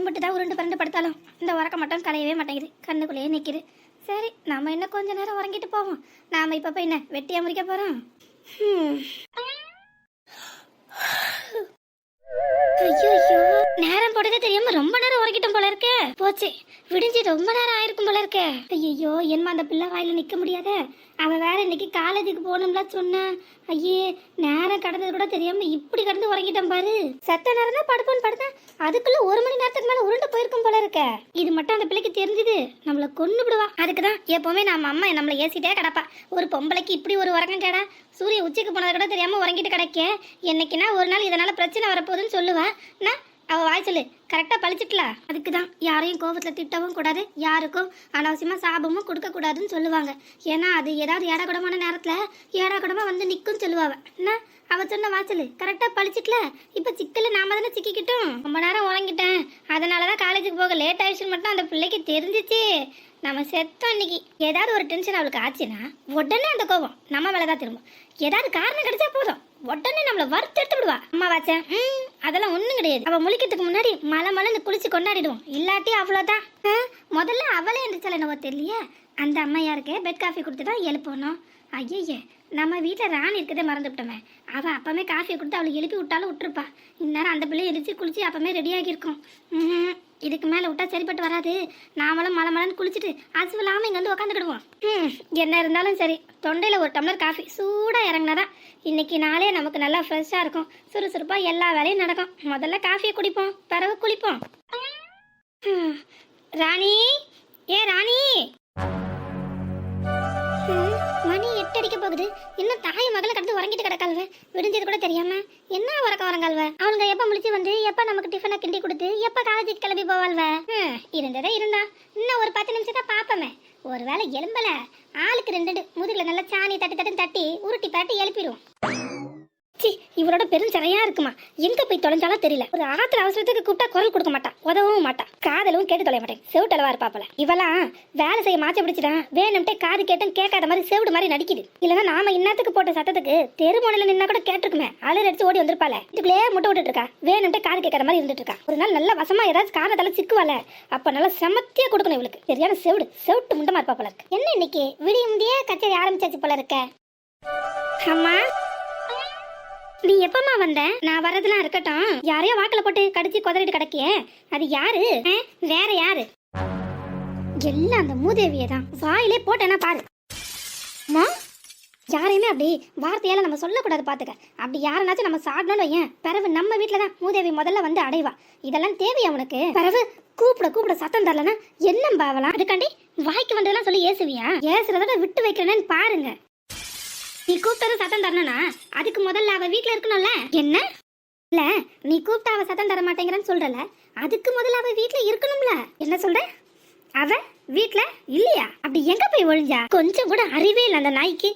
எம்பிட்டு தான் உருண்டு பரண்டு படுத்தாலும் இந்த உறக்க மட்டும் கலையவே மாட்டேங்குது, கண்ணுக்குள்ளேயே நிற்கிது. சரி, நம்ம இன்னும் கொஞ்ச நேரம் உறங்கிட்டு போவோம். நாம இப்போ போய் என்ன வெட்டியா முறிக்க போகிறோம்? ஐயோ, நேரம் போட்டதே தெரியாம ரொம்ப நேரம் உறங்கிட்டோம் போல இருக்கே. போச்சு, விடிஞ்சு ரொம்ப நேரம் ஆயிருக்கும் போல இருக்கே. ஐயோ, என்னமா அந்த பிள்ளை வாயில நிக்க முடியாத. அவ வேற இன்னைக்கு காலேஜுக்கு போகணும்ல சொன்ன. ஐயே, நேரம் கடந்தது கூட தெரியாம இப்படி கடந்து உறங்கிட்டோம் பாரு. சத்த நேரம் தான் படுப்போன்னு படுத்தேன், அதுக்குள்ள 1 மணி நேரத்துக்கு மேல உருண்டு போயிருக்கும் போல இருக்க. இது மட்டும் அந்த பிள்ளைக்கு தெரிஞ்சது நம்மள கொன்னு விடுவா. அதுக்குதான் எப்பவுமே நம்ம அம்மா நம்மள ஏசிட்டே கிடப்பா. ஒரு பொம்பளைக்கு இப்படி ஒரு உறக்கம் கேடா, சூரிய உச்சிக்கு போனது கூட தெரியாம உறங்கிட்டு கிடக்க. என்னைக்குன்னா ஒரு நாள் இதனால பிரச்சனை வரப்போகுதுன்னு சொல்லுவேன். நான் அவ வாய் சொல்லு கரெக்டா பழிச்சிட்டல. அதுக்குதான் யாரையும் கோபத்துல திட்டவும் கூடாது, யாருக்கும் அனாவசியமா சாபமும் கொடுக்க கூடாதுன்னு சொல்லுவாங்க. ஏன்னா அது ஏதாவது ஏடாகுடமான நேரத்துல ஏடாகுடமா வந்து நிக்கும் சொல்லுவாங்க. என்ன அவ சொன்ன வாசல் கரெக்டா பழிச்சிட்டல. இப்ப சிக்கல நாம தானே சிக்கிக்கிட்டோம். ரொம்ப நேரம் உறங்கிட்டேன், அதனாலதான் காலேஜுக்கு போக லேட் ஆயிடுச்சுன்னு மட்டும் அந்த பிள்ளைக்கு தெரிஞ்சிச்சு. நம்ம செத்தோம் இன்னைக்கு. ஏதாவது ஒரு டென்ஷன் அவளுக்கு ஆச்சுன்னா உடனே அந்த கோபம் நம்ம மேலதான் திரும்பும். ஏதாவது காரணம் கிடைச்சா போதும் உடனே நம்மள வறுத்தெடுத்து விடுவா. அம்மா வாச்சேன் அதெல்லாம் ஒண்ணும் கிடையாது. அவ முழிக்கிறதுக்கு முன்னாடி மலை குளிச்சு கொண்டாடிடுவோம். இல்லாட்டி அவ்வளவுதான். முதல்ல அவளே எந்திரிச்சால என்னவோ தெரியலையே. அந்த அம்மையாருக்கு பெட் காஃபி கொடுத்து தான் எழுப்பணும். ஐயே, நம்ம வீட்டில் ராணி இருக்கதே மறந்துவிட்டோமே. அவள் அப்பமே காஃபியை கொடுத்து அவளுக்கு எழுப்பி விட்டாலும் விட்டுருப்பா. இந்நேரம் அந்த பிள்ளையை எரிச்சு குளிச்சு அப்பமே ரெடியாகி இருக்கும். இதுக்கு மேலே விட்டா சரிப்பட்டு வராது. நாமளும் மலன்னு குளிச்சுட்டு அசுவில்லாமல் இங்கே வந்து உட்காந்துக்கிடுவோம். என்ன இருந்தாலும் சரி, தொண்டையில் ஒரு டம்ளர் காஃபி சூடாக இறங்கினாதான் இன்னைக்கு நாளே நமக்கு நல்லா ஃப்ரெஷ்ஷாக இருக்கும். சுறுசுறுப்பாக எல்லா வேலையும் நடக்கும். முதல்ல காஃபியை குடிப்போம், பிறகு குளிப்போம். ராணி, ஏ ராணி, மணி 8 அடிக்க போகுது. இன்னும் தாய் மகளை கடந்து உறங்கிட்டு கிடக்காள்வ. விடிஞ்சது கூட தெரியாம என்ன உறக்க வரங்காள்வ. அவங்க எப்ப முழிச்சு வந்து எப்ப நமக்கு டிஃபனை கிண்டி கொடுத்து எப்ப காலேஜுக்கு கிளம்பி போவாள்வ. இருந்ததே இருந்தா இன்னும் ஒரு 10 நிமிஷம் தான் பாப்பமே. ஒருவேளை எலும்பல ஆளுக்கு 2 முதுகுல நல்லா சாணி தட்டி உருட்டி பரட்டி எழுப்பிடும். இவரோட பெருஞ்சரையா இருக்குமா, எங்க போய் தொலைஞ்சாலும் தெரியல. ஒரு ஆத்திர அவசரத்துக்கு கூப்பிட்டா குரல் கொடுக்க மாட்டா, உதவும் மாட்டா, காதலும் கேட்டு தொலைய மாட்டேன். செவிட்டளவா இருப்பாப்பல. இவெல்லாம் வேலை செய்ய மாச்ச பிடிச்சிட்டான். வேணும்ட்டே காது கேட்டும் கேட்காத மாதிரி செவிடு மாதிரி நடிக்குது. இல்லன்னா நாம இன்னத்துக்கு போட்ட சத்தத்துக்கு தெருமுனையில நின்னா கூட கேட்டிருக்குமே. அலர் அடிச்சு ஓடி வந்திருப்பால. இதுக்குள்ளே முட்டை விட்டுட்டு இருக்கா. வேணும்ட்டே காது கேட்காத மாதிரி இருந்துட்டு இருக்கா. ஒரு நாள் நல்ல வசமா ஏதாச்சும் காரணத்தால சிக்குவால, அப்ப நல்லா செமத்தியா கொடுக்கணும் இவளுக்கு. சரியான செவிட்டு முண்டமா இருப்பாப்பல இருக்கு. என்ன இன்னைக்கு விடிய முடிய கச்சேரி ஆரம்பிச்சாச்சு போல இருக்க. அம்மா, நீ எப்பமா வந்த? நான் வரதெல்லாம் இருக்கட்டும், யாரையோ வாக்கில போட்டு கடிச்சு கொதறிட்டு கிடக்கிய, அது யாரு? வேற யாரு? எல்லாம் அந்த மூதேவியே தான். வாயிலே போட்டேன்னா பாரு. அம்மா, யாரையுமே அப்படி வார்த்தையால நம்ம சொல்லக்கூடாது பாத்துக்க. அப்படி யாருனாச்சும் நம்ம சாடணும்னு ஏன் பிறகு நம்ம வீட்டுல தான் மூதேவி முதல்ல வந்து அடைவா. இதெல்லாம் தேவையா உனக்கு? பிறகு கூப்பிட சத்தம் தரலன்னா என்ன பாவலாம்? அதுக்காண்டி வாய்க்கு வந்ததெல்லாம் சொல்லி ஏசுவியா? ஏசுறதோட விட்டு வைக்கிறேன்னு பாருங்க. நீ கூப்பிட்டது சத்தம் தரணும்னா அதுக்கு முதல்ல அவ வீட்டுல இருக்கணும்ல. என்ன இல்ல, நீ கூப்பிட்ட அவ சத்தம் தர மாட்டேங்கிறன்னு சொல்றல, அதுக்கு முதல்ல அவ வீட்டுல இருக்கணும்ல. என்ன சொல்ற? அவ வீட்டுல இல்லையா? அப்படி எங்க போய் ஒழிஞ்சா? கொஞ்சம் கூட அறிவே இல்லை அந்த நாய்க்கு.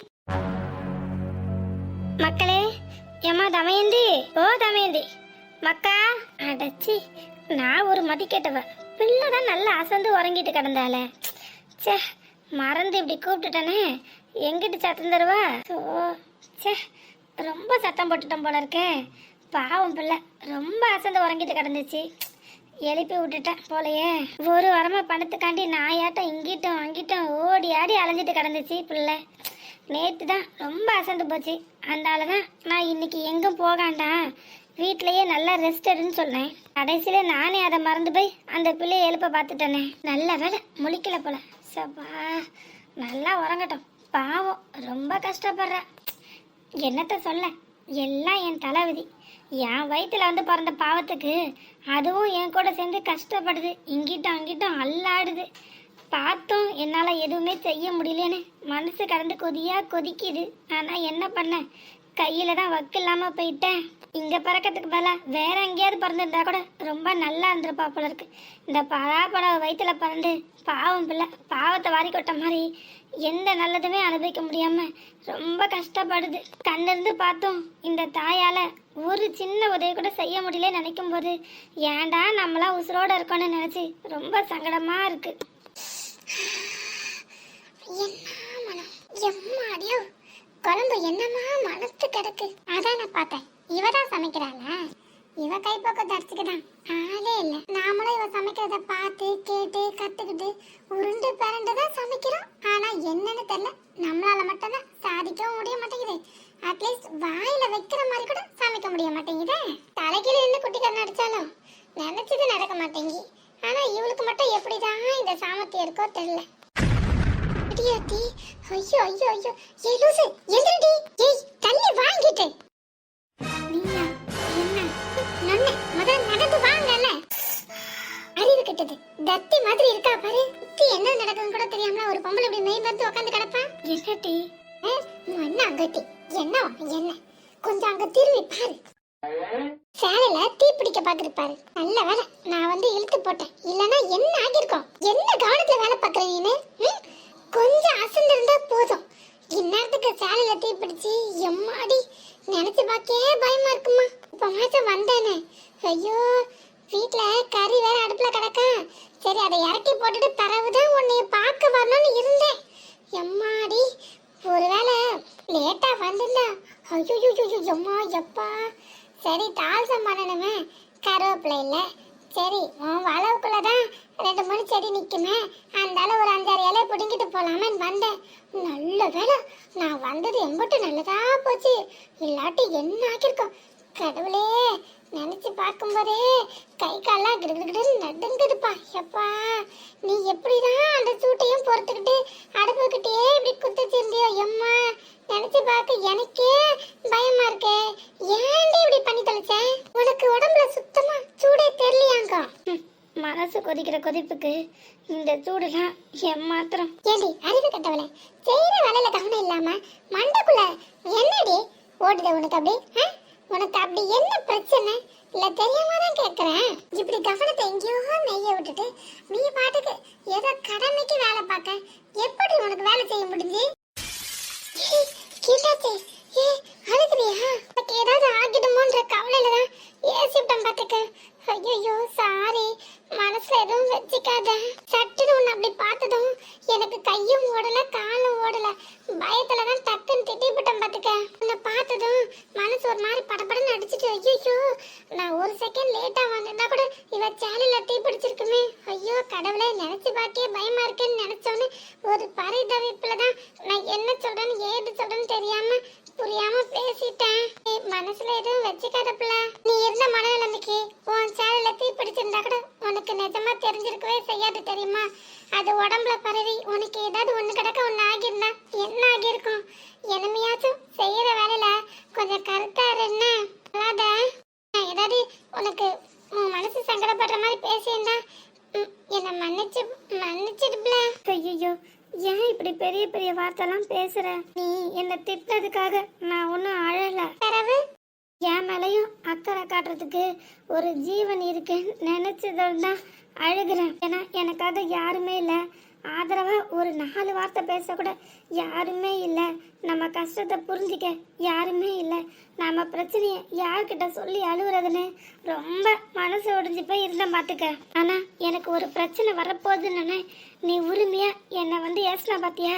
மக்களே, ஏமா தமையந்தி, ஓ தமையந்தி மக்கா. அடச்சி, நான் ஒரு மதி கேட்டவ. பிள்ளைதான் நல்லா அசந்து உறங்கிட்டு கிடந்தால. சே, மறந்து இப்படி கூப்பிட்டுட்டானே. எங்கிட்டு சத்தம் தருவா? சே, ரொம்ப சத்தம் போட்டுட்டோம் போல இருக்கேன். பாவம் பிள்ளை ரொம்ப அசந்து உறங்கிட்டு கிடந்துச்சு. எழுப்பி விட்டுட்டேன் போலையே. ஒரு வாரமா பணத்துக்காண்டி நாயாட்டம் இங்கிட்டும் அங்கிட்டும் ஓடி ஆடி அலைஞ்சிட்டு கிடந்துச்சு பிள்ளை. நேற்று தான் ரொம்ப அசந்து போச்சு. அதனாலதான் நான் இன்னைக்கு எங்கும் போகாண்டா, வீட்லயே நல்லா ரெஸ்ட் எடுன்னு சொன்னேன். கடைசியில நானே அதை மறந்து போய் அந்த பிள்ளைய எழுப்ப பார்த்துட்டேனே. நல்ல வேலை முழிக்கல போல. சப்பா, நல்லா உறங்கட்டும். பாவம் ரொம்ப கஷ்டப்படுற. என்னத்த சொல்ல, எல்லாம் என் தலைவிதி. என் வயிற்றுல வந்து பிறந்த பாவத்துக்கு அதுவும் என் கூட சேர்ந்து கஷ்டப்படுது. இங்கிட்டும் அங்கிட்டும் அல்லாடுது. பார்த்தும் என்னால் எதுவுமே செய்ய முடியலன்னு மனசு கடந்து கொதிக்குது. ஆனால் என்ன பண்ண, கையில் தான் வக்கு இல்லாமல் போயிட்டேன். இங்கே பிறக்கிறதுக்கு பதிலாக வேற எங்கேயாவது பிறந்திருந்தா கூட ரொம்ப நல்லா இருந்திருப்பா போல இருக்கு. இந்த பராபரம் வயிற்றுல பிறந்து பாவம் பிள்ளை பாவத்தை வாரி கொட்ட மாதிரி எந்த நல்லதுமே அனுபவிக்க முடியாம ரொம்ப கஷ்டப்படுது. கண்ணிருந்து பார்த்தோம் இந்த தாயால ஒரு சின்ன உதவி கூட செய்ய முடியல நினைக்கும் போது ஏன்டா நம்மளாம் உசுரோட இருக்கோன்னு நினைச்சு ரொம்ப சங்கடமா இருக்கு. குழம்பு என்னமா மனசு கிடக்கு. அதான் நான் பார்த்தேன், இவதான் சமைக்கிறாளா? இவ கைப்பக்கம் தரிச்சுக்கிட்டான் ஆளே இல்ல. நாமளும் இவ சமைக்கிறத பார்த்து கேட்டு கத்துக்கிட்டு உருண்டு பிறண்டுதான் சமைக்கிறோம். ஆனா என்னன்னு தெரியல, நம்மளால மட்டும்தான் சாதிக்கவும் முடிய மாட்டேங்குது. அட்லீஸ்ட் வாயில வைக்கிற மாதிரி கூட சமைக்க முடிய மாட்டேங்குதே. தலைக்கீழ இருந்து குட்டி கண்ணு அடிச்சாலும் நினைச்சது நடக்க மாட்டேங்கி. ஆனா இவளுக்கு மட்டும் எப்படிதான் இந்த சாமர்த்தியம் இருக்கோ தெரியல. அடியாத்தி, ஐயோ ஐயோ ஐயோ, ஏய் லூசு, எந்திரடி. ஏய் தண்ணி வாங்கிட்டு. நீயா என்ன நன்ன முதல்ல நடந்து வாங்கல. அறிவு கெட்டது தத்தி மாதிரி இருக்கா பாரு. என்ன நடக்குதுன்னு கூட தெரியாமல ஒரு பொம்பளை இப்படி மெய் வந்து உட்காந்து கிடப்பா. என்னடி என்ன அங்கட்டி என்ன என்ன கொஞ்சம் அங்க திரும்பி பாரு. சேலையில தீ பிடிக்க பாத்துருப்பாரு. நல்ல வேலை நான் வந்து இழுத்து போட்டேன், இல்லன்னா என்ன ஆகிருக்கும். என்ன கவனத்துல வேலை பாக்குற நீனு? கொஞ்சம் அசந்து இருந்தா போதும், இந்நேரத்துக்கு சேலையில தீ பிடிச்சி எம்மாடி நினைச்சு பாக்கே பயமா இருக்குமா. இப்ப மாசம் வந்தேனே, ஐயோ வீட்டுல கறி வேற அடுப்புல கிடக்கா. சரி அதை இறக்கி போட்டுட்டு பிறகுதான் உன்னைய பார்க்க வரணும்னு இருந்தேன். எம்மாடி ஒருவேளை லேட்டா வந்திருந்தா ஐயோ எம்மா எப்பா. சரி தாள்சம் பண்ணணுமே, கருவேப்பிலை இல்லை. சரி உன் வளவுக்குள்ளதான் 2 மணி செடி நிக்குமே, அந்தால ஒரு 5-6 இலை பிடுங்கிட்டு போலாமேன்னு வந்தேன். நல்ல வேலை நான் வந்தது எம்பிட்டு நல்லதா போச்சு. இல்லாட்டி என்ன ஆக்கிருக்கோம் கடவுளே. நினைச்சு பார்க்கும்போதே கை காலாம் கிடுகிடுன்னு நடுங்குதுப்பா. எப்பா நீ எப்படிதான் அந்த சூட்டையும் பொறுத்துக்கிட்டு அடுப்புக்கிட்டே இப்படி குத்திச்சிருந்தியோ எம்மா. நினைச்சு பார்க்க எனக்கே பயமா இருக்கே. ஏன்டி இப்படி பண்ணி தொலைச்ச? உனக்கு உடம்புல சுத்தமா சூடே தெரியலையாங்க. மனசு கொதிக்கிற கொதிப்புக்கு இந்த சூடுலாம் ஏமாத்திரம். ஏண்டி அறிவு கட்டவளே, செய்யற வேலையில கவனம் இல்லாம மண்டக்குள்ள என்னடி ஓடுது உனக்கு? அப்படி உனக்கு அப்படி என்ன பிரச்சனை? இல்ல தெரியாம தான் கேக்குறேன். இப்படி கவனத்தை எங்கேயோ நெய்ய விட்டுட்டு நீ பாட்டுக்கு ஏதோ கடமைக்கு வேலை பார்க்க எப்படி உனக்கு வேலை செய்ய முடிஞ்சு? அழுகுறியா? உனக்கு ஏதாவது ஆகிடுமோன்ற கவலையில தான் ஏசிப்டம் பாத்துக்க. ஐயோ சாரி, மனசுல எதுவும் வச்சுக்காத. சட்டுன்னு உன்னை அப்படி பார்த்ததும் எனக்கு கையும் ஓடல காலும் ஓடல. பயத்துலதான் டக்குன்னு திட்டிவிட்டேன் பாத்துக்க. உன்னை பார்த்ததும் மனசு ஒரு மாதிரி படபடன்னு அடிச்சுட்டு ஐயோ நான் ஒரு செகண்ட் லேட்டா வந்திருந்தா கூட இவ சேனல்ல தீ பிடிச்சிருக்குமே. ஐயோ கடவுளை நினைச்சு பாக்கே பயமா இருக்குன்னு நினைச்சோன்னு ஒரு பரிதவிப்புலதான் நான் என்ன சொல்றேன்னு ஏது சொல்றேன்னு தெரியாம புரியாம பேசிட்டேன். மனசுல எதுவும் வச்சுக்காதப்பல. நீ இருந்த மனநிலைமைக்கு உன் சேனல்ல தீ பிடிச்சிருந்தா கூட உனக்கு நிஜமா தெரிஞ்சிருக்கவே செய்யாது தெரியுமா. அது உடம்புல பரவி உனக்கு ஏதாவது ஒண்ணு கிடக்க ஒண்ணு ஆகிருந்தா என்ன ஆகிருக்கும்? இனிமையாச்சும் செய்யற வேலையில கொஞ்சம் கருத்தா என்ன அல்லாத ஏதாவது உனக்கு உன் மனசு சங்கடப்படுற மாதிரி பேசியிருந்தா என்ன மன்னிச்சிடுப்ல. ஐயோ ஏன் இப்படி பெரிய பெரிய வார்த்தைலாம் பேசுற? நீ என்ன திட்டினதுக்காக நான் ஒன்னும் அழல. பிறகு என் மேலையும் அக்கறை காட்டுறதுக்கு ஒரு ஜீவன் இருக்குன்னு நினைச்சதும் தான் அழுகிறேன். ஏன்னா எனக்காக யாருமே இல்லை, ஆதரவா ஒரு 4 வார்த்தை பேச கூட யாருமே இல்லை, நம்ம கஷ்டத்தை புரிஞ்சிக்க யாருமே இல்லை, நம்ம பிரச்சனையை யார்கிட்ட சொல்லி அழுகுறதுன்னு ரொம்ப மனசு உடைஞ்சு போய் இருந்தேன் பார்த்துக்க. ஆனால் எனக்கு ஒரு பிரச்சனை வரப்போகுதுன்னு நீ உரிமையா என்னை வந்து ஏசினா பார்த்தியா?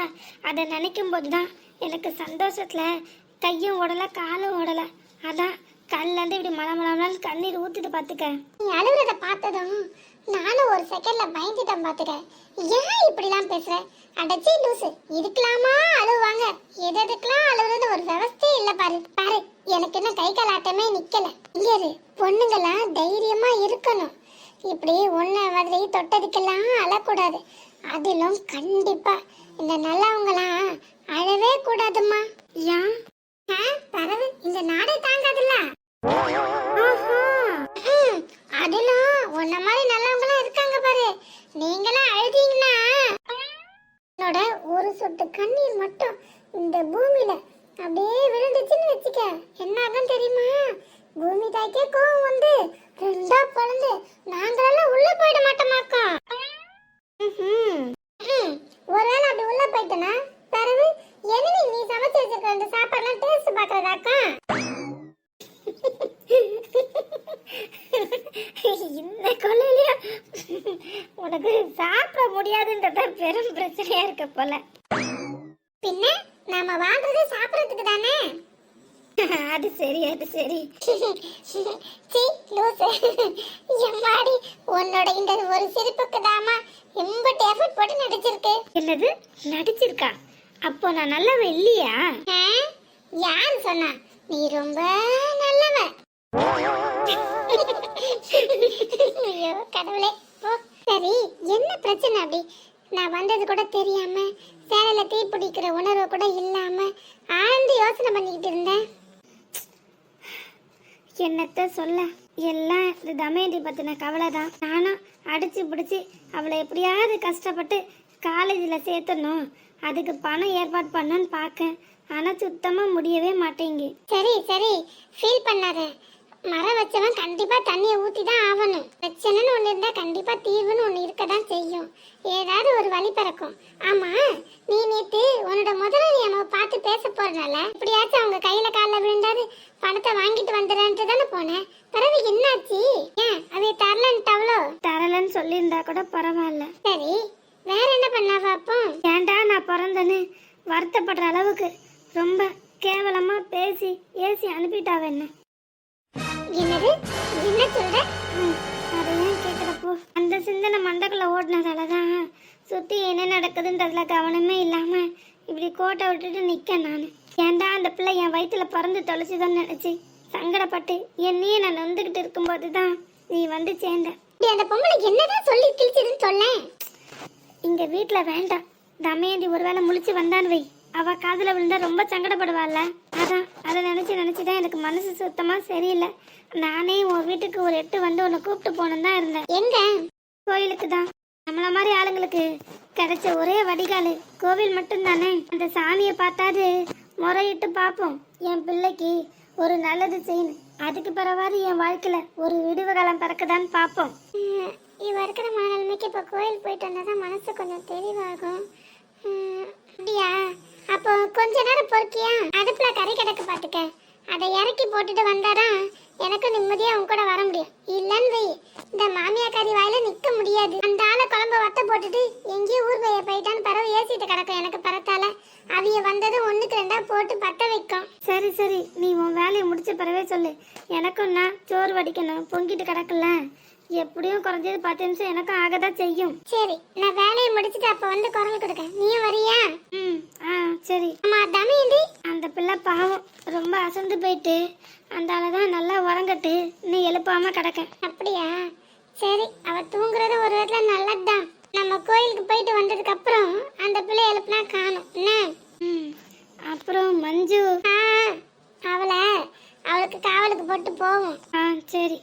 அதை நினைக்கும் போது தான் எனக்கு சந்தோஷத்தில் கையும் ஓடலை காலும் ஓடலை. அதான் கண்ணிலேருந்து இப்படி மலமலம்னு கண்ணீர் ஊற்றுது பார்த்துக்க. நீ அழுகுறத பார்த்ததும் நானும் ஒரு செகண்ட்ல பயந்துட்டேன் பாத்துக்க. ஏன் இப்படிலாம் பேசுற? அடச்சி லூசு, இதுக்கலாமா அழுவாங்க? எதுக்கெல்லாம் அழுகுறது ஒரு விவஸ்தே இல்ல பாரு. பாரு எனக்கு என்ன கை கால் ஆட்டமே நிக்கல. இல்லையாரு பொண்ணுங்கெல்லாம் தைரியமா இருக்கணும். இப்படி ஒன்ன மாதிரி தொட்டதுக்கெல்லாம் அழக்கூடாது. அதிலும் கண்டிப்பா இந்த நல்லவங்களாம் அழவே கூடாதுமா. ஏன் பரவு இந்த நாடே தாங்காதுல்ல. அதெல்லாம் உன்ன மாதிரி நல்லவங்களாம் இருக்காங்க பாரு. நீங்களாம் அழுதீங்கன்னா என்னோட ஒரு சொட்டு கண்ணீர் மட்டும் இந்த பூமியில அப்படியே விழுந்துச்சுன்னு வச்சுக்க என்ன ஆகும் தெரியுமா? பூமி தாய்க்கே கோவம் வந்து 2ஆ பிளந்து நாங்களெல்லாம் உள்ள போயிட மாட்டோமாக்கோம். ஒருவேளை அப்படி உள்ள போயிட்டனா பிறகு என்னடி நீ சமைச்சு வச்சிருக்க அந்த சாப்பாடுலாம் டேஸ்ட் பாக்குறதாக்கா? இந்த கொள்ளையிலயா உனக்கு சாப்பிட முடியாதுன்றத பெரும் பிரச்சனையா இருக்க போல. பின்ன நாம வாழ்றது சாப்பிடறதுக்கு தானே. அது சரி அது சரி. சீ லூசு. எம்மாடி, உன்னோட இந்த ஒரு சிரிப்புக்கு தாமா எம்பட்டு எஃபர்ட் போட்டு நடிச்சிருக்கு. என்னது நடிச்சிருக்கா? அப்போ நான் நல்லவ இல்லையா? ஆ? யார் சொன்னா? நீ ரொம்ப நல்லவ. ஐயோ கடவுளே. போ. சரி, என்ன பிரச்சனை அப்படி? நான் வந்தது கூட தெரியாம, சேலையில தீ பிடிக்கிற உணர்வு கூட இல்லாம ஆழ்ந்து யோசனை பண்ணிக்கிட்டு இருந்தேன். என்னத்த சொல்ல, எல்லாம் இந்த தமயந்தி பத்தின கவலை தான். நானும் அடிச்சு பிடிச்சி அவளை எப்படியாவது கஷ்டப்பட்டு காலேஜில் சேர்த்தணும், அதுக்கு பணம் ஏற்பாடு பண்ணன்னு பார்க்கேன். ஆனால் சுத்தமாக முடியவே மாட்டேங்கு. சரி சரி, ஃபீல் பண்ணாத. மரம் வச்சவன் கண்டிப்பா தண்ணியை ஊத்தி தான் ஆகணும். பிரச்சனைன்னு ஒண்ணு இருந்தா கண்டிப்பா தீர்வுன்னு ஒண்ணு இருக்கதான் செய்யும். ஏதாவது ஒரு வழி பிறக்கும். ஆமா, நீ நேத்து உன்னோட முதலாளி அம்மாவை பார்த்து பேச போறனால இப்படியாச்சும் அவங்க கையில காலில் விழுந்தாரு பணத்தை வாங்கிட்டு வந்துடுறேன்ட்டு தானே போனேன். பிறகு என்னாச்சு? ஏன் அதை தரலன்ட்டாவளோ? தரலன்னு சொல்லியிருந்தா கூட பரவாயில்ல. சரி, வேற என்ன பண்ணாவா அப்போ? ஏன்டா நான் பிறந்தேன்னு வருத்தப்படுற அளவுக்கு ரொம்ப கேவலமா பேசி ஏசி அனுப்பிட்டாவ என்ன. என்னது? என்ன சொல்ற? அதை ஏன் கேட்குறப்போ அந்த சிந்தனை மண்டக்குள்ள ஓடினதால தான் சுற்றி என்ன நடக்குதுன்றதுல கவனமே இல்லாமல் இப்படி கோட்டை விட்டுட்டு நிற்க நான். ஏன்டா அந்த பிள்ளை என் வயிற்றுல பறந்து தொலைச்சிதான்னு நினச்சி சங்கடப்பட்டு என்னையே நான் வந்துக்கிட்டு இருக்கும்போது தான் நீ வந்து சேர்ந்த. அந்த பொம்பளைக்கு என்னதான் சொல்லி கிழிச்சதுன்னு சொல்லேன். இங்கே வீட்டில் வேண்டாம். தமயந்தி ஒருவேளை முழிச்சு வந்தான்னு வை, அவ காதில் விழுந்தா ரொம்ப சங்கடப்படுவாள்ல. அதான் அதை நினச்சி தான் எனக்கு மனசு சுத்தமாக சரியில்லை. நானே உன் வீட்டுக்கு ஒரு எட்டு வந்து உன்னை கூப்பிட்டு போகணும் தான் இருந்தேன். எங்க? கோயிலுக்கு தான். நம்மள மாதிரி ஆளுங்களுக்கு கிடைச்ச ஒரே வடிகால் கோவில் மட்டும்தானே. அந்த சாமியை பார்த்தாது முறையிட்டு பார்ப்போம். என் பிள்ளைக்கு ஒரு நல்லது செய்யணும், அதுக்கு பிறவாது என் வாழ்க்கையில் ஒரு விடுவு காலம் பிறக்குதான்னு பார்ப்போம். இவ இருக்கிற மனநிலைமைக்கு இப்போ கோயில் போயிட்டு வந்தாதான் மனசு கொஞ்சம் தெளிவாகும். அப்படியா? அப்போ கொஞ்ச நேரம் பொறுக்கியா? அடுப்புல கறி கிடக்கு பாத்துக்க, அதை இறக்கி போட்டுட்டு வந்தாதான் எனக்கு நிம்மதியா உன் கூட வர முடியும். இல்லன்னு வை, இந்த மாமியா கறி வாயில நிக்க முடியாது. அந்த ஆளை குழம்பு வத்த போட்டுட்டு எங்கேயும் ஊர் பைய போயிட்டான்னு பிறகு ஏசிட்டு கிடக்கும் எனக்கு பரத்தால. அவிய வந்ததும் ஒண்ணுக்கு ரெண்டா போட்டு பத்த வைக்கும். சரி சரி, நீ உன் வேலையை முடிச்ச பிறவே சொல்லு. எனக்கும் நான் சோறு வடிக்கணும், பொங்கிட்டு கிடக்கல. எப்படியும் குறைஞ்சது 10 நிமிஷம் எனக்கும் ஆகதான் செய்யும். சரி, நான் வேலையை முடிச்சுட்டு அப்ப வந்து குரல் கொடுக்க. நீயும் வரியா? சரி. ஆமா தமயந்தி, அந்த பிள்ளை பாவம் ரொம்ப அசந்து போயிட்டு அந்த ஆளதான் நல்லா உறங்கட்டு இன்னும் எழுப்பாம கிடக்க. அப்படியா? சரி, அவ தூங்குறது ஒரு விதத்துல நல்லதுதான். நம்ம கோயிலுக்கு போயிட்டு வந்ததுக்கு அப்புறம் அந்த பிள்ளை எழுப்புனா காணும் என்ன. அப்புறம் மஞ்சு அவளை அவளுக்கு காவலுக்கு போட்டு போவோம். சரி.